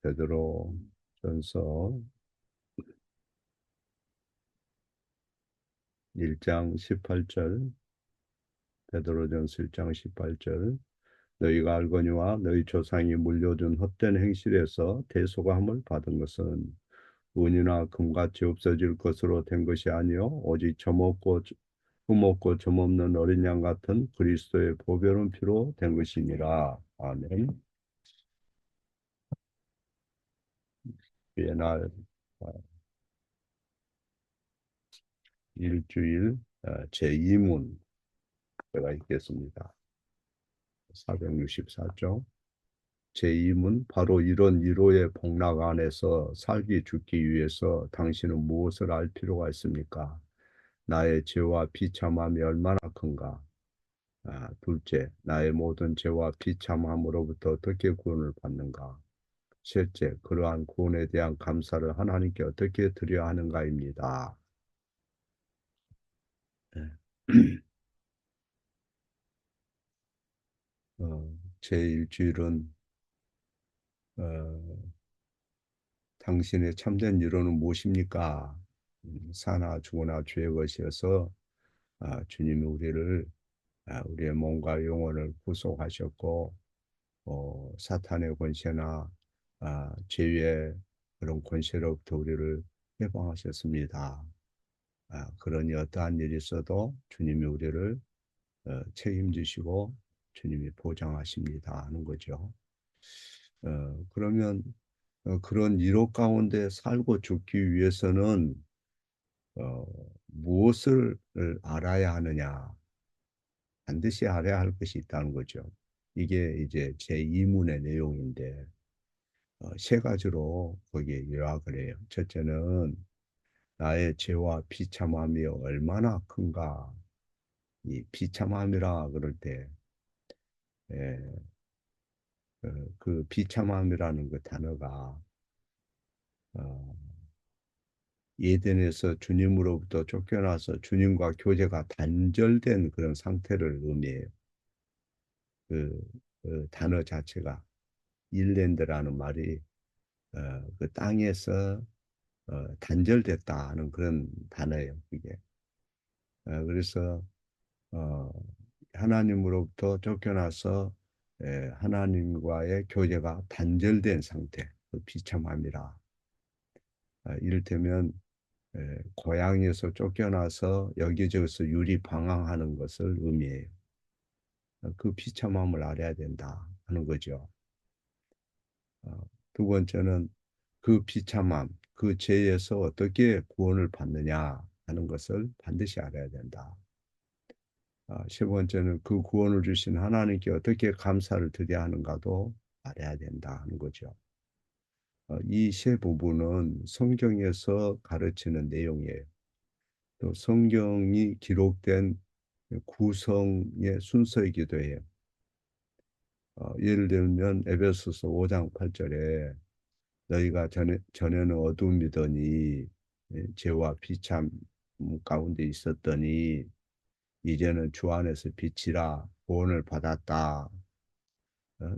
베드로전서 1장 18절, 베드로전서 1장 18절. 너희가 알거니와 너희 조상이 물려준 헛된 행실에서 대속함을 받은 것은 은이나 금같이 없어질 것으로 된 것이 아니요 오직 점없고 흠없고 점없는 어린 양 같은 그리스도의 보배로운 피로 된 것이니라. 아멘. 옛날 일주일 제2문 제가 읽겠습니다. 464쪽. 제2문 바로 이런 위로의 복락 안에서 살기 죽기 위해서 당신은 무엇을 알 필요가 있습니까? 나의 죄와 비참함이 얼마나 큰가? 둘째, 나의 모든 죄와 비참함으로부터 어떻게 구원을 받는가? 셋째, 그러한 구원에 대한 감사를 하나님께 어떻게 드려야 하는가입니다. 네. 제1주일은 당신의 참된 위로는 무엇입니까? 사나 죽으나 주의 것이어서 주님이 우리의 몸과 영혼을 구속하셨고 사탄의 권세나 죄의 그런 권세로부터 우리를 해방하셨습니다. 그러니 어떠한 일이 있어도 주님이 우리를 책임지시고 주님이 보장하십니다 하는 거죠. 그러면 그런 위로 가운데 살고 죽기 위해서는 어, 무엇을 알아야 하느냐? 반드시 알아야 할 것이 있다는 거죠. 이게 이제 제2문의 내용인데 세 가지로 거기에 요약을 해요. 첫째는 나의 죄와 비참함이 얼마나 큰가. 이 비참함이라 그럴 때 예, 그 비참함이라는 그 단어가 어, 예덴에서 주님으로부터 쫓겨나서 주님과 교제가 단절된 그런 상태를 의미해요. 그, 그 단어 자체가 일랜드라는 말이 그 땅에서 단절됐다 하는 그런 단어예요. 이게. 그래서 어, 하나님으로부터 쫓겨나서 하나님과의 교제가 단절된 상태, 그 비참함이라. 이를테면 고향에서 쫓겨나서 여기저기서 유리방황하는 것을 의미해요. 그 비참함을 알아야 된다 하는 거죠. 두 번째는 그 비참함, 그 죄에서 어떻게 구원을 받느냐 하는 것을 반드시 알아야 된다. 세 번째는 그 구원을 주신 하나님께 어떻게 감사를 드려야 하는가도 알아야 된다 하는 거죠. 이 세 부분은 성경에서 가르치는 내용이에요. 또 성경이 기록된 구성의 순서이기도 해요. 예를 들면 에베소서 5장 8절에 너희가 전에는 어둠이더니 죄와 비참 가운데 있었더니 이제는 주 안에서 빛이라 구원을 받았다.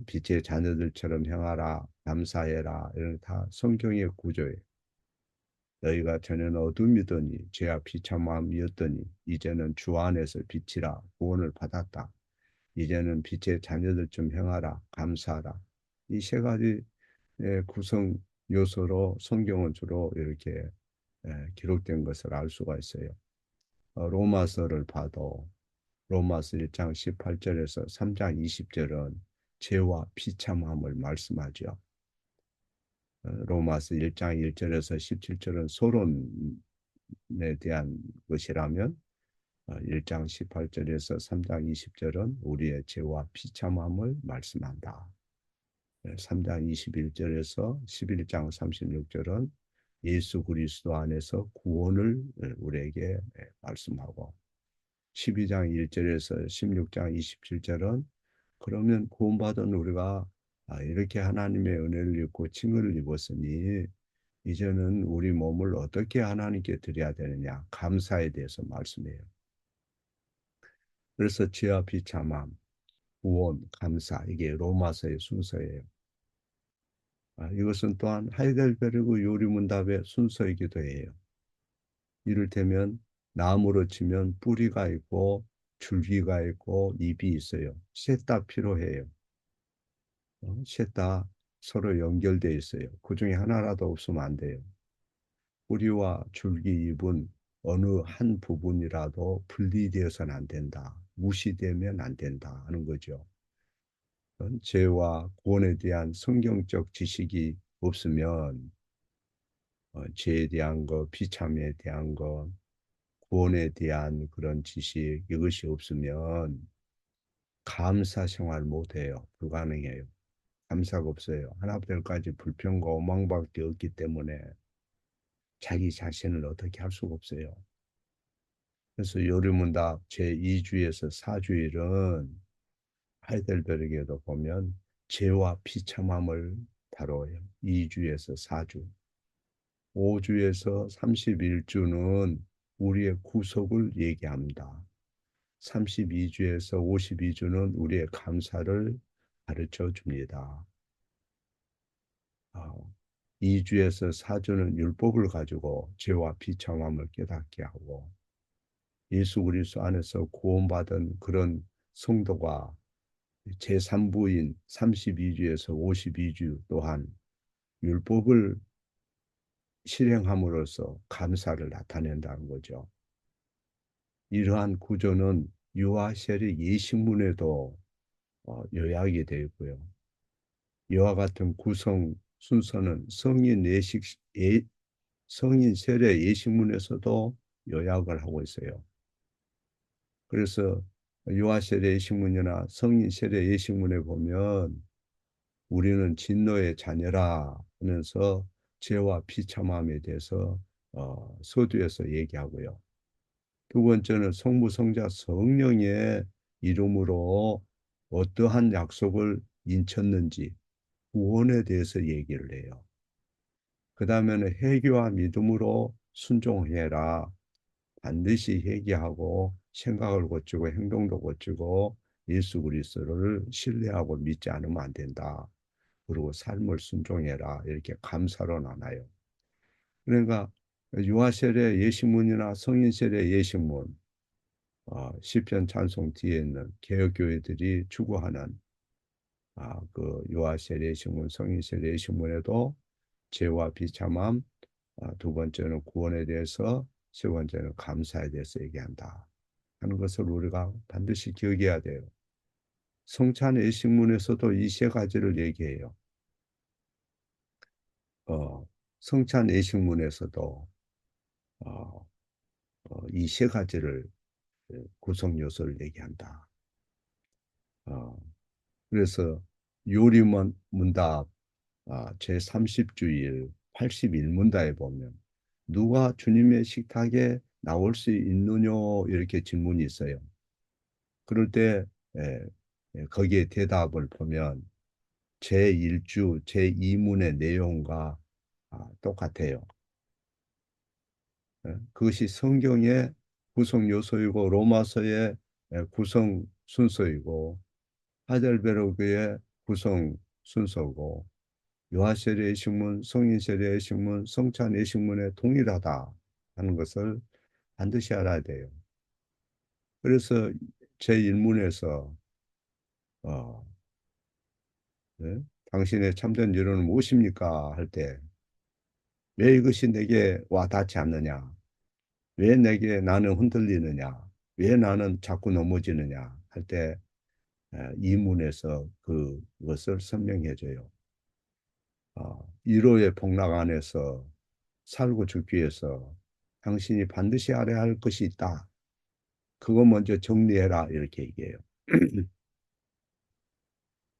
빛의 자녀들처럼 행하라 감사해라. 이런 다 성경의 구조예요. 너희가 전에는 어둠이더니 죄와 비참함이었더니 이제는 주 안에서 빛이라 구원을 받았다. 이제는 빛의 자녀들처럼 행하라 감사하라. 이 세 가지 구성 요소로 성경은 주로 이렇게 기록된 것을 알 수가 있어요. 로마서를 봐도 로마서 1장 18절에서 3장 20절은 죄와 비참함을 말씀하죠. 로마서 1장 1절에서 17절은 소론에 대한 것이라면 1장 18절에서 3장 20절은 우리의 죄와 비참함을 말씀한다. 3장 21절에서 11장 36절은 예수 그리스도 안에서 구원을 우리에게 말씀하고 12장 1절에서 16장 27절은 그러면 구원받은 우리가 이렇게 하나님의 은혜를 입고 칭의를 입었으니 이제는 우리 몸을 어떻게 하나님께 드려야 되느냐 감사에 대해서 말씀해요. 그래서 죄와 비참함, 구원, 감사 이게 로마서의 순서예요. 이것은 또한 하이델베르그 요리문답의 순서이기도 해요. 이를테면 나무로 치면 뿌리가 있고 줄기가 있고 잎이 있어요. 셋 다 필요해요. 셋 다 서로 연결되어 있어요. 그 중에 하나라도 없으면 안 돼요. 뿌리와 줄기, 잎은 어느 한 부분이라도 분리되어서는 안 된다. 무시되면 안 된다 하는 거죠. 죄와 구원에 대한 성경적 지식이 없으면 죄에 대한 것, 비참에 대한 것, 구원에 대한 그런 지식 이것이 없으면 감사 생활 못 해요. 불가능해요. 감사가 없어요. 하나님까지 불평과 오망밖에 없기 때문에 자기 자신을 어떻게 할 수가 없어요. 그래서 요리문답 제2주에서 4주일은 하이델베르크에도 보면 죄와 비참함을 다뤄요. 2주에서 4주. 5주에서 31주는 우리의 구속을 얘기합니다. 32주에서 52주는 우리의 감사를 가르쳐 줍니다. 2주에서 4주는 율법을 가지고 죄와 비참함을 깨닫게 하고 예수 그리스도 안에서 구원받은 그런 성도가 제3부인 32주에서 52주 또한 율법을 실행함으로써 감사를 나타낸다는 거죠. 이러한 구조는 유아셀의 예식문에도 요약이 되어 있고요. 이와 같은 구성 순서는 성인 세례 예식문에서도 요약을 하고 있어요. 그래서 유아 세례 예식문이나 성인 세례 예식문에 보면 우리는 진노의 자녀라 하면서 죄와 비참함에 대해서 서두에서 얘기하고요. 두 번째는 성부, 성자, 성령의 이름으로 어떠한 약속을 인쳤는지 구원에 대해서 얘기를 해요. 그 다음에는 회개와 믿음으로 순종해라. 반드시 회개하고 생각을 고치고 행동도 고치고 예수 그리스도를 신뢰하고 믿지 않으면 안 된다. 그리고 삶을 순종해라. 이렇게 감사로 나눠요. 그러니까 유아세례 예식문이나 성인세례 예식문, 시편 찬송 뒤에 있는 개혁교회들이 추구하는 그 유아세례 예식문, 성인세례 예식문에도 죄와 비참함, 두 번째는 구원에 대해서, 세 번째는 감사에 대해서 얘기한다 하는 것을 우리가 반드시 기억해야 돼요. 성찬 예식문에서도 이 세 가지를 얘기해요. 성찬 예식문에서도 어, 이 세 가지를 구성 요소를 얘기한다. 그래서 요리문 문답 제30주일 81문답에 보면 누가 주님의 식탁에 나올 수 있느냐 이렇게 질문이 있어요. 그럴 때 예, 거기에 대답을 보면 제1주 제2문의 내용과 똑같아요. 그것이 성경의 구성 요소이고 로마서의 구성 순서이고 하델베르크의 구성 순서고 요한세례의 식문, 성인세례의 식문, 성찬의 식문에 동일하다 하는 것을 반드시 알아야 돼요. 그래서 제1문에서 네? 당신의 참된 유로는 무엇입니까? 할 때 왜 이것이 내게 와 닿지 않느냐? 왜 내게 나는 흔들리느냐? 왜 나는 자꾸 넘어지느냐? 할 때 이문에서 그것을 설명해 줘요. 1호의 복락 안에서 살고 죽기 위해서 당신이 반드시 알아야 할 것이 있다. 그거 먼저 정리해라. 이렇게 얘기해요.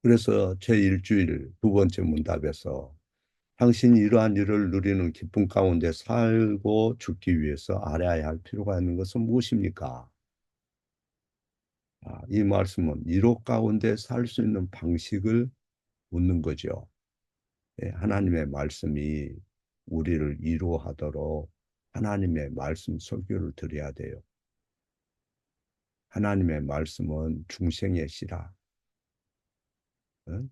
그래서 제1주일 두 번째 문답에서 당신이 이러한 일을 누리는 기쁨 가운데 살고 죽기 위해서 알아야 할 필요가 있는 것은 무엇입니까? 이 말씀은 이로 가운데 살 수 있는 방식을 묻는 거죠. 하나님의 말씀이 우리를 이루하도록 하나님의 말씀 설교를 드려야 돼요. 하나님의 말씀은 중생의 씨라. 응?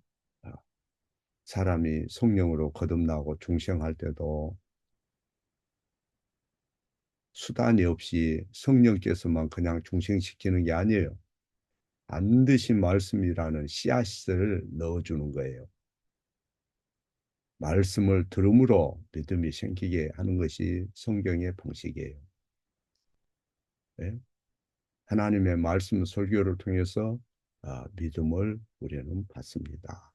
사람이 성령으로 거듭나고 중생할 때도 수단이 없이 성령께서만 그냥 중생시키는 게 아니에요. 반드시 말씀이라는 씨앗을 넣어주는 거예요. 말씀을 들음으로 믿음이 생기게 하는 것이 성경의 방식이에요. 네? 하나님의 말씀 설교를 통해서 믿음을 우리는 받습니다.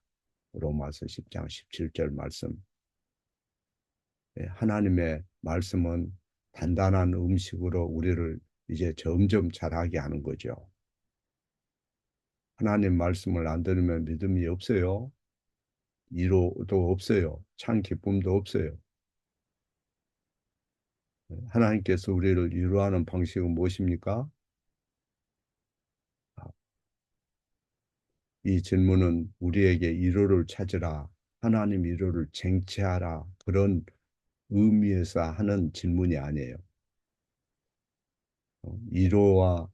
로마서 10장 17절 말씀. 네? 하나님의 말씀은 단단한 음식으로 우리를 이제 점점 자라게 하는 거죠. 하나님 말씀을 안 들으면 믿음이 없어요. 위로도 없어요. 참 기쁨도 없어요. 하나님께서 우리를 위로하는 방식은 무엇입니까? 이 질문은 우리에게 위로를 찾으라, 하나님 위로를 쟁취하라 그런 의미에서 하는 질문이 아니에요. 위로와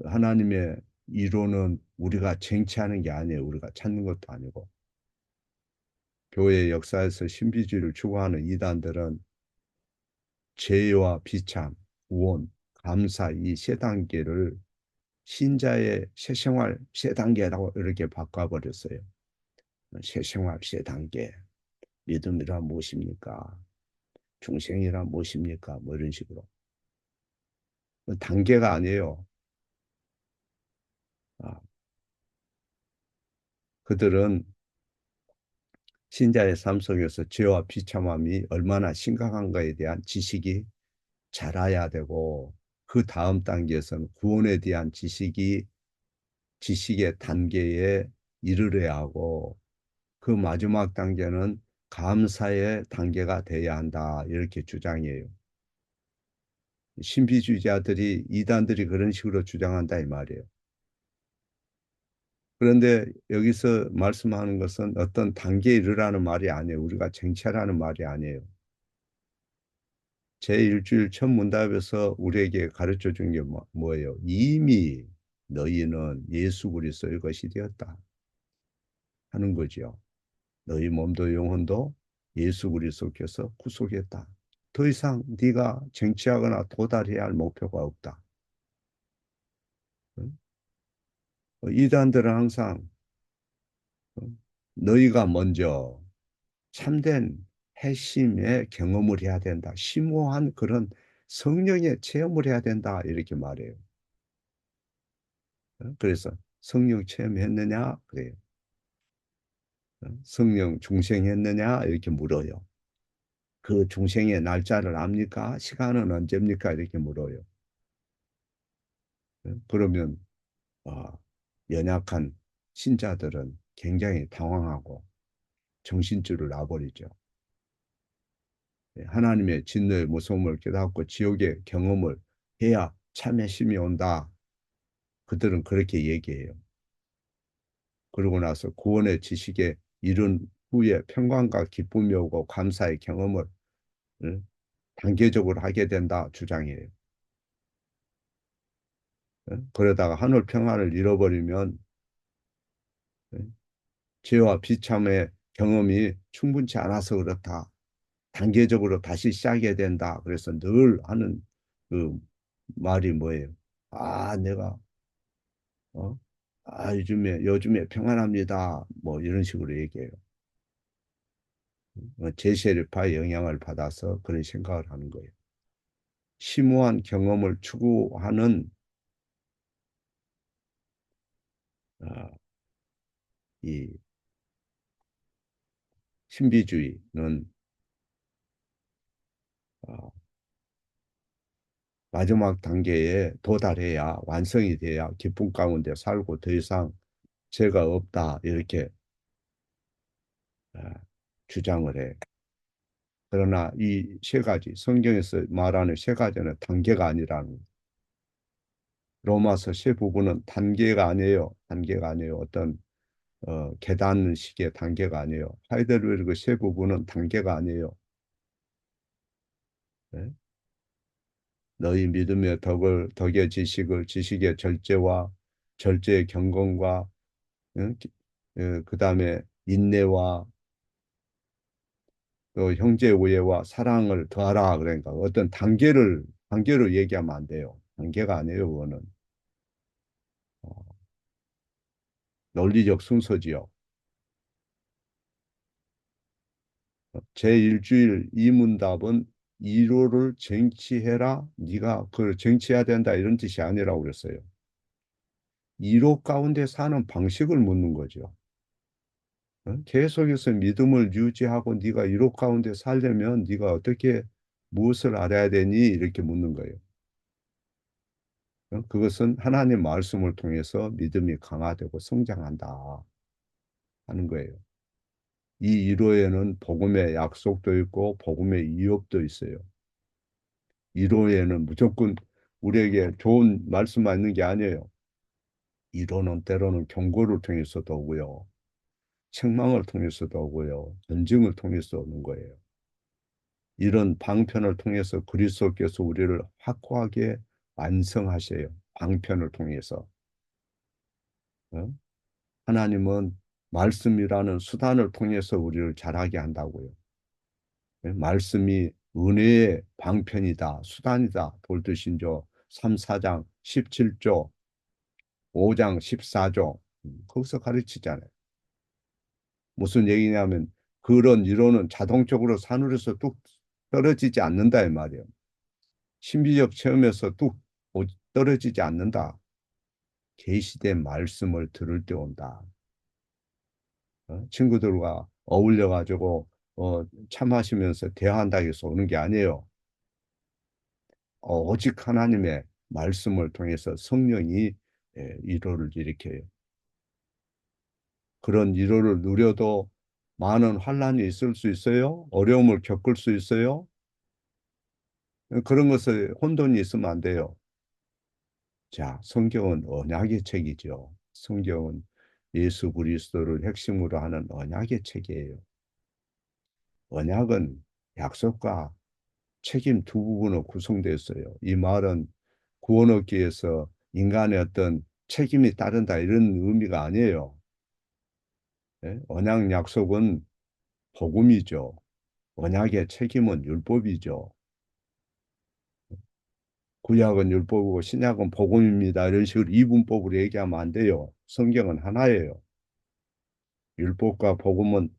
하나님의 위로는 우리가 쟁취하는 게 아니에요. 우리가 찾는 것도 아니고. 교회 역사에서 신비주의를 추구하는 이단들은 죄와 비참, 구원, 감사 이 세 단계를 신자의 새 생활 세 단계라고 이렇게 바꿔버렸어요. 새 생활 세 단계. 믿음이란 무엇입니까? 중생이란 무엇입니까? 뭐 이런 식으로. 단계가 아니에요. 아, 그들은 신자의 삶 속에서 죄와 비참함이 얼마나 심각한가에 대한 지식이 자라야 되고 그 다음 단계에서는 구원에 대한 지식의 단계에 이르러야 하고 그 마지막 단계는 감사의 단계가 돼야 한다. 이렇게 주장해요. 신비주의자들이 이단들이 그런 식으로 주장한다 이 말이에요. 그런데 여기서 말씀하는 것은 어떤 단계에 이르라는 말이 아니에요. 우리가 쟁취하라는 말이 아니에요. 제1주일 첫 문답에서 우리에게 가르쳐 준 게 뭐예요? 이미 너희는 예수 그리스도의 것이 되었다 하는 거죠. 너희 몸도 영혼도 예수 그리스도께서 구속했다. 더 이상 네가 쟁취하거나 도달해야 할 목표가 없다. 이단들은 항상 너희가 먼저 참된 핵심의 경험을 해야 된다. 심오한 그런 성령의 체험을 해야 된다. 이렇게 말해요. 그래서 성령 체험했느냐? 그래요. 성령 중생했느냐? 이렇게 물어요. 그 중생의 날짜를 압니까? 시간은 언제입니까? 이렇게 물어요. 그러면 연약한 신자들은 굉장히 당황하고 정신줄을 놔버리죠. 하나님의 진노의 무서움을 깨닫고 지옥의 경험을 해야 참회심이 온다. 그들은 그렇게 얘기해요. 그러고 나서 구원의 지식에 이른 후에 평강과 기쁨이 오고 감사의 경험을 단계적으로 하게 된다 주장해요. 그러다가 하늘 평안을 잃어버리면 죄와 비참의 경험이 충분치 않아서 그렇다. 단계적으로 다시 시작해야 된다. 그래서 늘 하는 그 말이 뭐예요? 내가 어? 요즘에 평안합니다. 뭐 이런 식으로 얘기해요. 제세례파의 영향을 받아서 그런 생각을 하는 거예요. 심오한 경험을 추구하는 어, 이 신비주의는 어, 마지막 단계에 도달해야 완성이 돼야 기쁨 가운데 살고 더 이상 죄가 없다 이렇게 어, 주장을 해. 그러나 이 세 가지 성경에서 말하는 세 가지는 단계가 아니라는 로마서 세 부분은 단계가 아니에요. 단계가 아니에요. 어떤 계단식의 단계가 아니에요. 하이델베르그 세 부분은 단계가 아니에요. 네? 너희 믿음의 덕의 지식을 지식의 절제와 절제의 경건과 그 다음에 인내와 또 형제 우애와 사랑을 더하라. 그러니까 어떤 단계로 얘기하면 안 돼요. 단계가 아니에요. 그거는 어, 논리적 순서지요. 제1주일 이문답은 이로를 쟁취해라. 네가 그걸 쟁취해야 된다 이런 뜻이 아니라고 그랬어요. 이로 가운데 사는 방식을 묻는 거죠. 계속해서 믿음을 유지하고 네가 이로 가운데 살려면 네가 어떻게 무엇을 알아야 되니? 이렇게 묻는 거예요. 그것은 하나님 말씀을 통해서 믿음이 강화되고 성장한다 하는 거예요. 이 이로에는 복음의 약속도 있고 복음의 위협도 있어요. 이로에는 무조건 우리에게 좋은 말씀만 있는 게 아니에요. 이로는 때로는 경고를 통해서도 오고요. 책망을 통해서도 오고요. 전쟁을 통해서 오는 거예요. 이런 방편을 통해서 그리스도께서 우리를 확고하게 완성하셔요. 방편을 통해서. 어? 하나님은 말씀이라는 수단을 통해서 우리를 자라게 한다고요. 말씀이 은혜의 방편이다, 수단이다. 돌드신조 3, 4장 17조, 5장 14조. 거기서 가르치잖아요. 무슨 얘기냐면 그런 이론은 자동적으로 산울에서 뚝 떨어지지 않는다 이 말이에요. 신비적 체험에서 뚝 떨어지지 않는다. 계시된 말씀을 들을 때 온다. 친구들과 어울려 가지고 차 마시면서 대화한다고 해서 오는 게 아니에요. 오직 하나님의 말씀을 통해서 성령이 위로를 일으켜요. 그런 위로를 누려도 많은 환란이 있을 수 있어요. 어려움을 겪을 수 있어요. 그런 것에 혼돈이 있으면 안 돼요. 자, 성경은 언약의 책이죠. 성경은 예수 그리스도를 핵심으로 하는 언약의 책이에요. 언약은 약속과 책임 두 부분으로 구성되어 있어요. 이 말은 구원 얻기 위해서 인간의 어떤 책임이 따른다 이런 의미가 아니에요. 예? 언약 약속은 복음이죠. 언약의 책임은 율법이죠. 구약은 율법이고 신약은 복음입니다. 이런 식으로 이분법으로 얘기하면 안 돼요. 성경은 하나예요. 율법과 복음은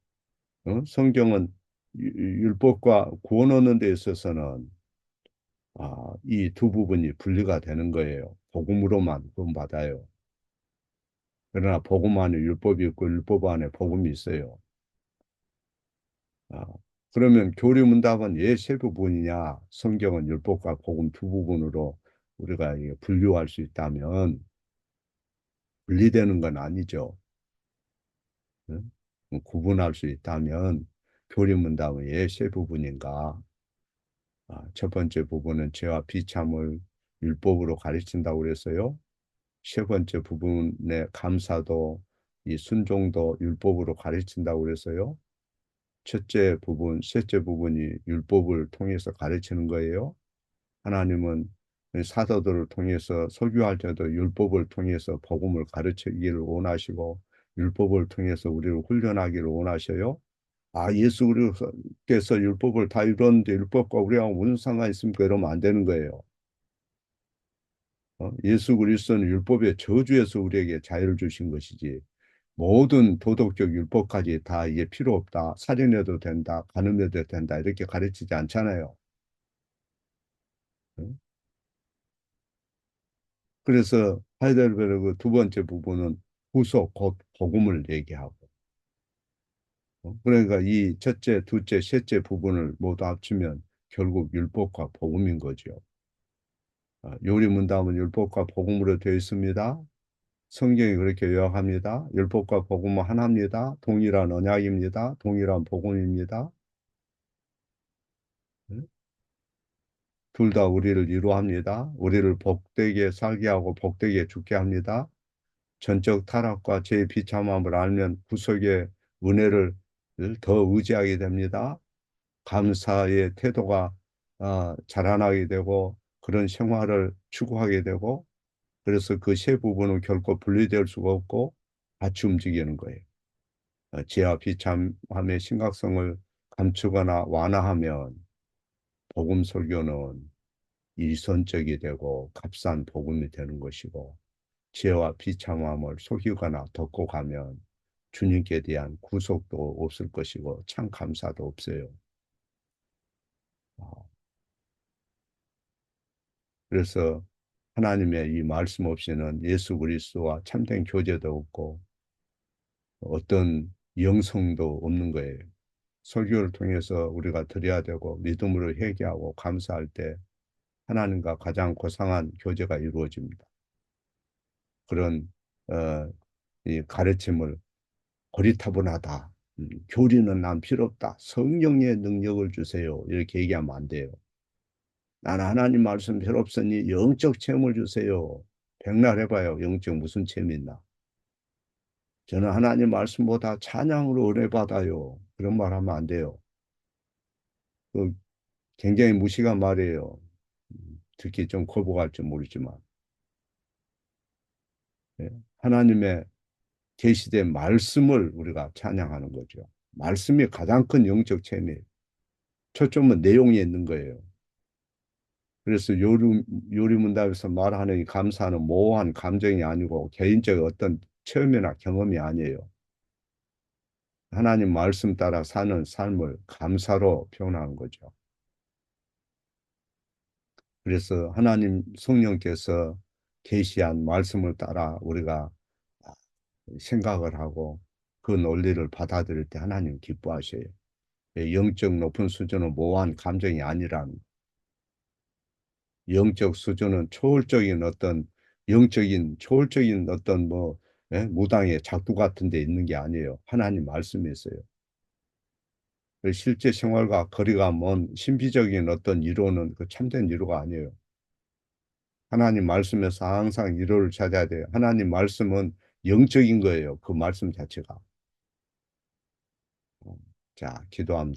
성경은 율법과 구원 얻는 데 있어서는 이 두 부분이 분리가 되는 거예요. 복음으로만 구원받아요. 그러나 복음 안에 율법이 있고 율법 안에 복음이 있어요. 아, 그러면 교리문답은 왜 세 부분이냐? 성경은 율법과 복음 두 부분으로 우리가 이게 분류할 수 있다면 분리되는 건 아니죠. 응? 구분할 수 있다면 교리문답은 왜 세 부분인가? 첫 번째 부분은 죄와 비참을 율법으로 가르친다고 그랬어요. 세 번째 부분의 감사도 이 순종도 율법으로 가르친다고 그랬어요. 첫째 부분, 셋째 부분이 율법을 통해서 가르치는 거예요. 하나님은 사도들을 통해서 설교할 때도 율법을 통해서 복음을 가르치기를 원하시고 율법을 통해서 우리를 훈련하기를 원하셔요. 예수 그리스도께서 율법을 다 이뤘는데 율법과 우리하고 무슨 상관이 있습니까? 이러면 안 되는 거예요. 예수 그리스도는 율법의 저주에서 우리에게 자유를 주신 것이지 모든 도덕적 율법까지 다 이게 필요 없다. 살인해도 된다. 간음해도 된다. 이렇게 가르치지 않잖아요. 응? 그래서 하이델베르그 두 번째 부분은 후속 곧 복음을 얘기하고 그러니까 이 첫째, 둘째, 셋째 부분을 모두 합치면 결국 율법과 복음인 거죠. 요리 문답은 율법과 복음으로 되어 있습니다. 성경이 그렇게 요약합니다. 율법과 복음은 하나입니다. 동일한 언약입니다. 동일한 복음입니다. 둘 다 우리를 위로합니다. 우리를 복되게 살게 하고 복되게 죽게 합니다. 전적 타락과 죄의 비참함을 알면 구속의 은혜를 더 의지하게 됩니다. 감사의 태도가 자라나게 되고 그런 생활을 추구하게 되고 그래서 그 세 부분은 결코 분리될 수가 없고 같이 움직이는 거예요. 죄와 비참함의 심각성을 감추거나 완화하면 복음 설교는 이선적이 되고 값싼 복음이 되는 것이고, 죄와 비참함을 속이거나 덮고 가면 주님께 대한 구속도 없을 것이고 참 감사도 없어요. 어, 그래서 하나님의 이 말씀 없이는 예수 그리스도와 참된 교제도 없고 어떤 영성도 없는 거예요. 설교를 통해서 우리가 드려야 되고 믿음으로 회개하고 감사할 때 하나님과 가장 고상한 교제가 이루어집니다. 그런 어, 이 가르침을 고리타분하다. 교리는 난 필요 없다. 성령의 능력을 주세요. 이렇게 얘기하면 안 돼요. 나는 하나님 말씀 필요 없으니 영적 체험을 주세요. 백날 해봐요. 영적 무슨 체험이 있나. 저는 하나님 말씀보다 찬양으로 은혜 받아요. 그런 말 하면 안 돼요. 그 굉장히 무식한 말이에요. 듣기 좀 거부갈지 모르지만. 예. 하나님의 계시된 말씀을 우리가 찬양하는 거죠. 말씀이 가장 큰 영적 체험이에요. 초점은 내용에 있는 거예요. 그래서 요리문답에서 말하는 이 감사는 모호한 감정이 아니고 개인적 어떤 체험이나 경험이 아니에요. 하나님 말씀 따라 사는 삶을 감사로 표현하는 거죠. 그래서 하나님 성령께서 계시한 말씀을 따라 우리가 생각을 하고 그 논리를 받아들일 때 하나님 기뻐하셔요. 영적 높은 수준은 모호한 감정이 아니란, 영적 수준은 초월적인 어떤 영적인 초월적인 어떤 뭐 무당의 작두 같은 데 있는 게 아니에요. 하나님 말씀이 있어요. 실제 생활과 거리가 먼 신비적인 어떤 이론은 그 참된 이론가 아니에요. 하나님 말씀에서 항상 이론을 찾아야 돼요. 하나님 말씀은 영적인 거예요. 그 말씀 자체가. 자, 기도합니다.